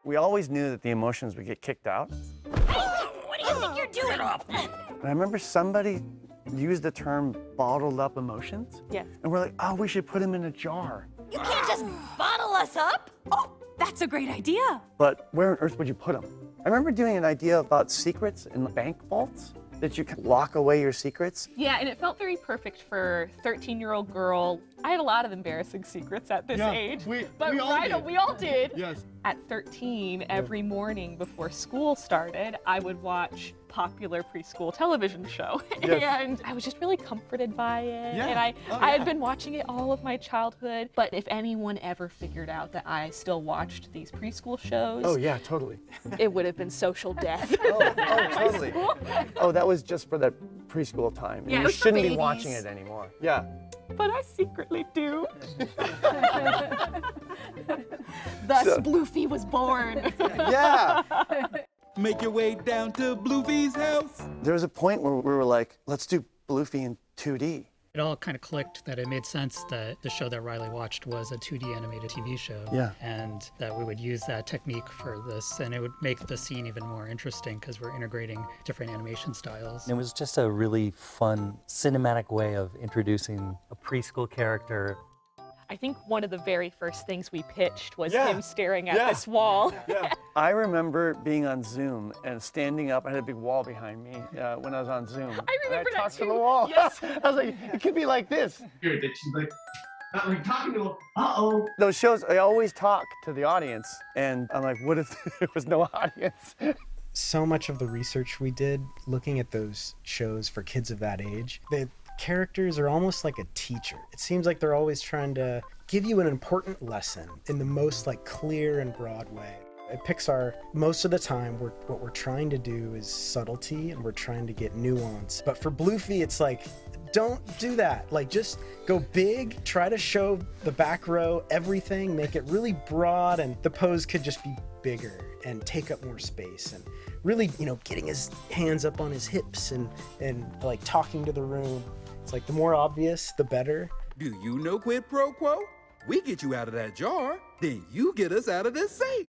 We always knew that the emotions would get kicked out. What do you think you're doing? And I remember somebody used the term bottled up emotions. Yes. And we're like, oh, we should put them in a jar. You can't just bottle us up. Oh, that's a great idea. But where on earth would you put them? I remember doing an idea about secrets in bank vaults, that you can lock away your secrets. Yeah, and it felt very perfect for 13-year-old girl. I had a lot of embarrassing secrets at this age. we all did. Yes. At 13, every morning before school started, I would watch popular preschool television show. Yes. And I was just really comforted by it. Yeah. And I had been watching it all of my childhood. But if anyone ever figured out that I still watched these preschool shows, Oh yeah, totally. it would have been social death. Oh, totally. Oh, that was just for the preschool time. Yeah, it You was for shouldn't be babies. watching it anymore. Yeah. But I secretly do. Thus, Bloofy was born. Yeah. Make your way down to Bloofy's house. There was a point where we were like, let's do Bloofy in 2D. It all kind of clicked that it made sense that the show that Riley watched was a 2D animated TV show. Yeah. And that we would use that technique for this, and it would make the scene even more interesting because we're integrating different animation styles. It was just a really fun cinematic way of introducing a preschool character. I think one of the very first things we pitched was Yeah. him staring at Yeah. this wall. Yeah. I remember being on Zoom and standing up. I had a big wall behind me when I was on Zoom. I remember and that talked too. to the wall. Yes. I was like, it could be like this. Good that she's like, not like talking to him. Uh-oh. Those shows, I always talk to the audience, and I'm like, what if there was no audience? So much of the research we did looking at those shows for kids of that age, the characters are almost like a teacher. It seems like they're always trying to give you an important lesson in the most like clear and broad way. At Pixar, most of the time, what we're trying to do is subtlety and we're trying to get nuance. But for Bloofy, it's like, don't do that. Like, just go big, try to show the back row everything, make it really broad, and the pose could just be bigger and take up more space. And really, getting his hands up on his hips and like talking to the room. It's like the more obvious, the better. Do you know quid pro quo? We get you out of that jar, then you get us out of this safe.